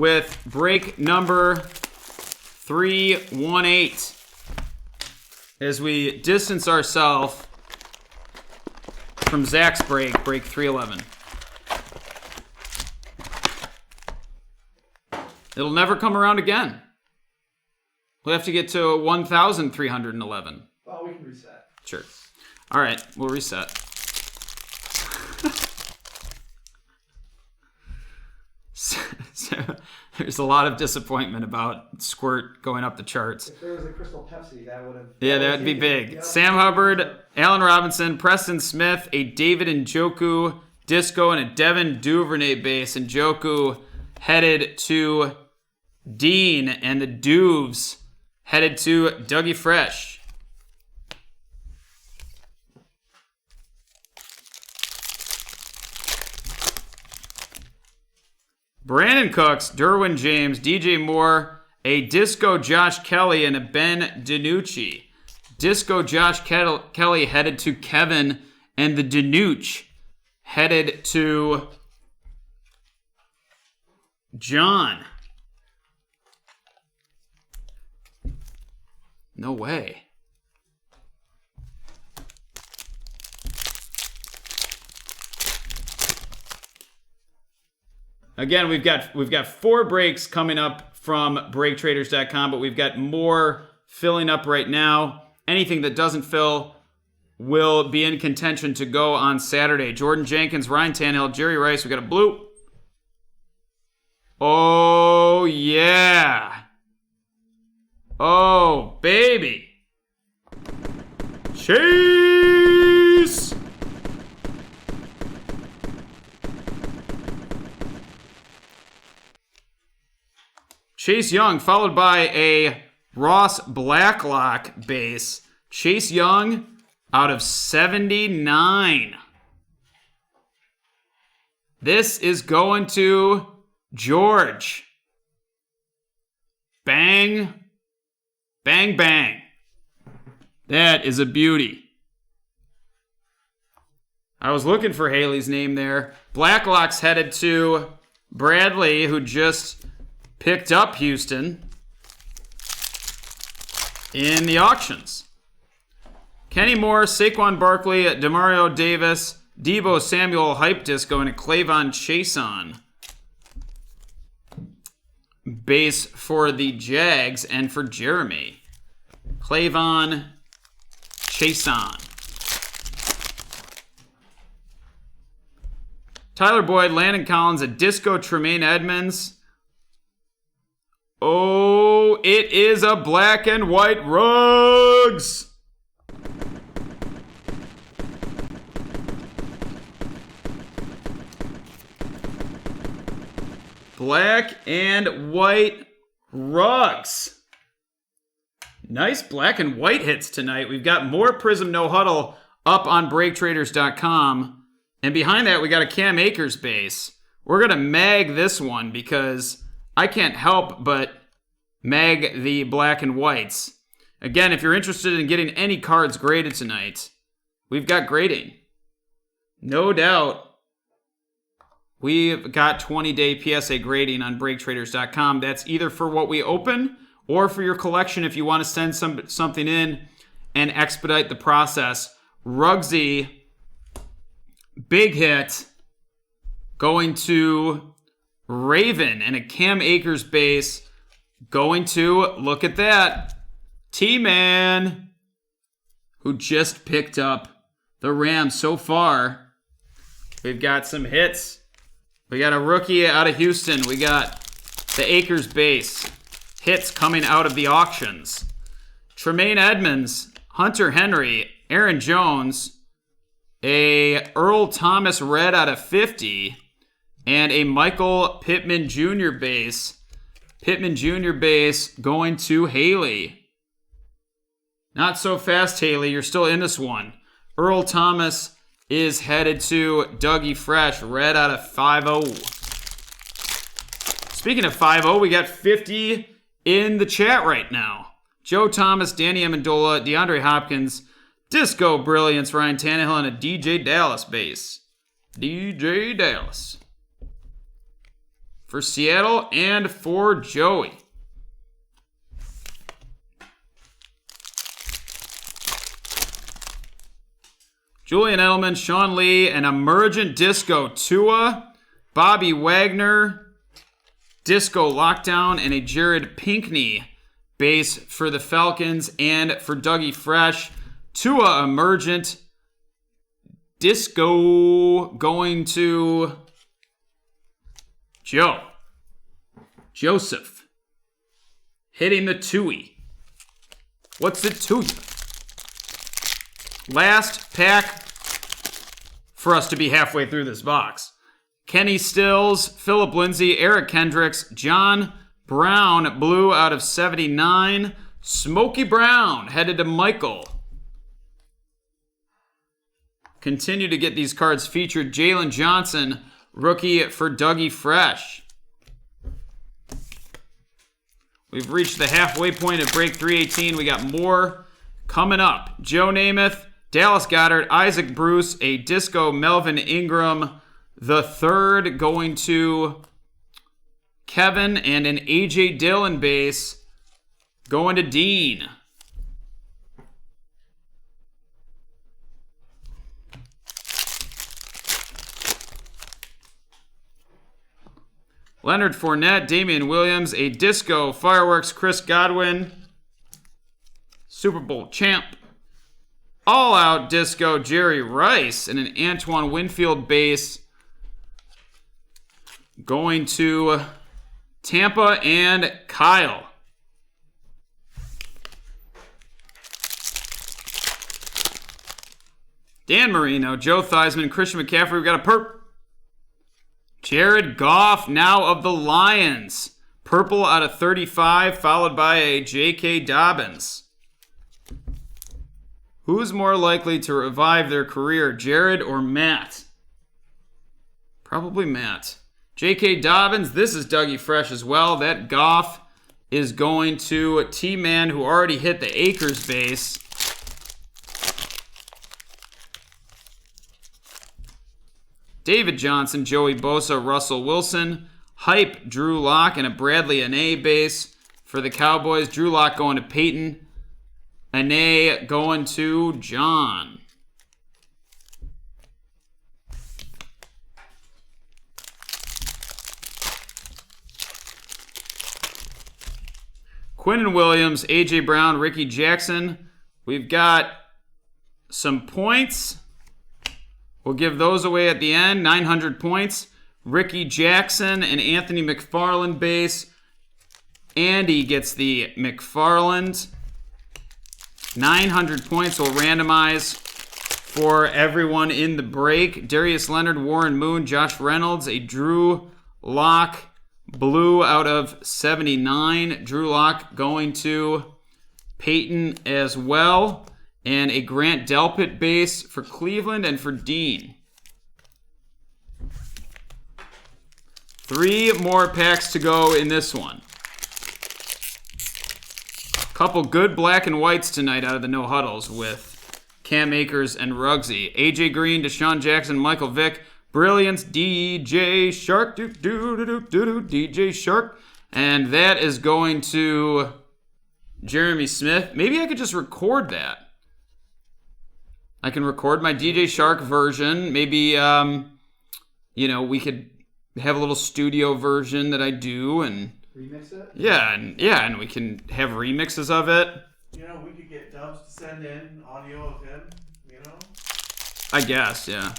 with break number 318 as we distance ourselves from Zach's break 311. It'll never come around again. We'll have to get to 1,311. Oh, we can reset. Sure. All right, we'll reset. So, there's a lot of disappointment about Squirt going up the charts. If there was a Crystal Pepsi, that would have... Yeah, that would be big. Yep. Sam Hubbard, Allen Robinson, Preston Smith, a David Njoku disco, and a Devin Duvernay base. Njoku headed to Dean, and the Duvs headed to Dougie Fresh. Brandon Cooks, Derwin James, DJ Moore, a Disco Josh Kelly, and a Ben DiNucci. Disco Josh Kelly headed to Kevin, and the DiNucci headed to John. No way. Again, we've got 4 breaks coming up from BreakTraders.com, but we've got more filling up right now. Anything that doesn't fill will be in contention to go on Saturday. Jordan Jenkins, Ryan Tannehill, Jerry Rice. We got a blue. Oh, yeah. Oh, baby. Chase. Chase Young, followed by a Ross Blacklock base. Chase Young out of 79. This is going to George. Bang. Bang, bang. That is a beauty. I was looking for Haley's name there. Blacklock's headed to Bradley, who just picked up Houston in the auctions. Kenny Moore, Saquon Barkley, Demario Davis, Debo Samuel, Hype Disco, and a Clavon Chason base for the Jags and for Jeremy. Clavon Chason. Tyler Boyd, Landon Collins, a Disco Tremaine Edmonds. Oh, it is a black and white Ruggs. Black and white Ruggs. Nice black and white hits tonight. We've got more Prizm No Huddle up on BreakTraders.com. And behind that, we got a Cam Akers base. We're going to mag this one because I can't help but mag the black and whites. Again, if you're interested in getting any cards graded tonight, we've got grading. No doubt, we've got 20-day PSA grading on BreakTraders.com. That's either for what we open or for your collection if you want to send something in and expedite the process. Ruggsy, big hit, going to Raven, and a Cam Akers base going to, look at that, T-Man, who just picked up the Rams. So far, we've got some hits. We got a rookie out of Houston. We got the Akers base. Hits coming out of the auctions. Tremaine Edmonds, Hunter Henry, Aaron Jones, a Earl Thomas red out of 50, and a Michael Pittman Jr. base. Pittman Jr. base going to Haley. Not so fast, Haley. You're still in this one. Earl Thomas is headed to Dougie Fresh, red out of 5-0. Speaking of 5-0, we got 50 in the chat right now. Joe Thomas, Danny Amendola, DeAndre Hopkins, Disco Brilliance, Ryan Tannehill, and a DJ Dallas base. DJ Dallas. for Seattle and for Joey. Julian Edelman, Sean Lee, an Emergent Disco Tua, Bobby Wagner, Disco Lockdown, and a Jared Pinkney base for the Falcons and for Dougie Fresh. Tua Emergent Disco going to Joseph. Hitting the Tui. What's it to you? Last pack for us to be halfway through this box. Kenny Stills, Philip Lindsay, Eric Kendricks, John Brown, blue out of 79. Smokey Brown headed to Michael. Continue to get these cards featured. Jalen Johnson, rookie for Dougie Fresh. We've reached the halfway point of break 318. We got more coming up. Joe Namath, Dallas Goedert, Isaac Bruce, a Disco Melvin Ingram, the third going to Kevin, and an A.J. Dillon base going to Dean. Leonard Fournette, Damian Williams, a Disco Fireworks, Chris Godwin, Super Bowl champ. All Out Disco, Jerry Rice, and an Antoine Winfield base going to Tampa and Kyle. Dan Marino, Joe Theismann, Christian McCaffrey. We've got a perp. Jared Goff, now of the Lions. Purple out of 35, followed by a J.K. Dobbins. Who's more likely to revive their career, Jared or Matt? Probably Matt. J.K. Dobbins, this is Dougie Fresh as well. That Goff is going to T-Man, who already hit the Akers base. David Johnson, Joey Bosa, Russell Wilson. Hype, Drew Lock, and a Bradley Anae base for the Cowboys. Drew Lock going to Peyton. Anae going to John. Quinnen Williams, A.J. Brown, Ricky Jackson. We've got some points. We'll give those away at the end. 900 points. Ricky Jackson and Anthony McFarland base. Andy gets the McFarland. 900 points will randomize for everyone in the break. Darius Leonard, Warren Moon, Josh Reynolds, a Drew Lock blue out of 79. Drew Lock going to Peyton as well. And a Grant Delpit base for Cleveland and for Dean. 3 more packs to go in this one. Couple good black and whites tonight out of the no huddles with Cam Akers and Ruggsy. AJ Green, Deshaun Jackson, Michael Vick, Brilliance, DJ Shark, DJ Shark. And that is going to Jeremy Smith. Maybe I could just record that. I can record my DJ Shark version. Maybe, we could have a little studio version that I do and remix it? Yeah, and we can have remixes of it. We could get Dubs to send in audio of him, I guess, yeah.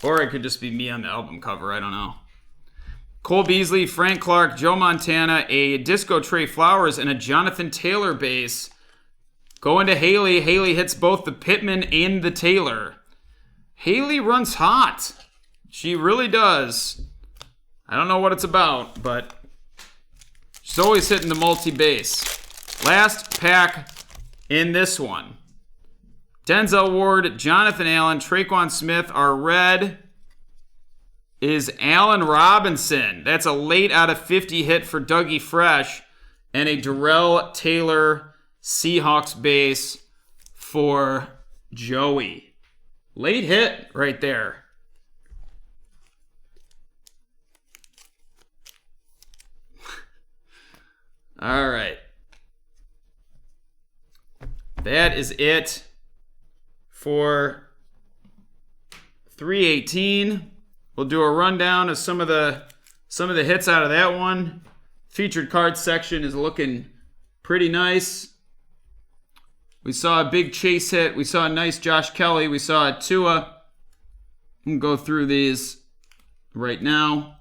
Or it could just be me on the album cover, I don't know. Cole Beasley, Frank Clark, Joe Montana, a Disco Trey Flowers, and a Jonathan Taylor base. Going to Haley. Haley hits both the Pittman and the Taylor. Haley runs hot. She really does. I don't know what it's about, but she's always hitting the multi-base. Last pack in this one. Denzel Ward, Jonathan Allen, Traquan Smith. Our red is Allen Robinson. That's a late out of 50 hit for Dougie Fresh. And a Darrell Taylor Seahawks base for Joey. Late hit right there. All right. That is it for 318. We'll do a rundown of some of the hits out of that one. Featured cards section is looking pretty nice. We saw a big Chase hit. We saw a nice Josh Kelly. We saw a Tua. We'll go through these right now.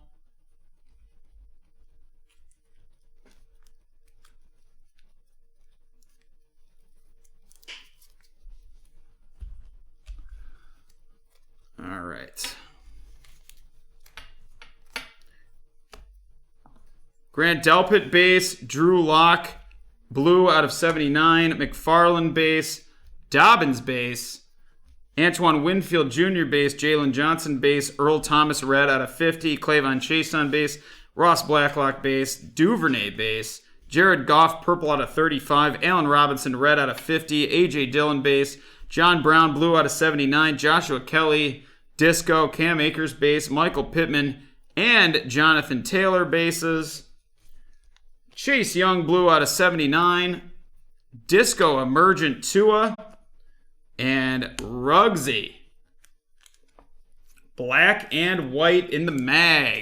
All right. Grant Delpit base, Drew Lock, blue out of 79, McFarland base, Dobbins base, Antoine Winfield Jr. base, Jalen Johnson base, Earl Thomas red out of 50, Clavon Chase on base, Ross Blacklock base, Duvernay base, Jared Goff purple out of 35, Allen Robinson red out of 50, A.J. Dillon base, John Brown blue out of 79, Joshua Kelly, Disco, Cam Akers base, Michael Pittman, and Jonathan Taylor bases. Chase Young blue out of 79, Disco Emergent Tua, and Ruggsy black and white in the mag.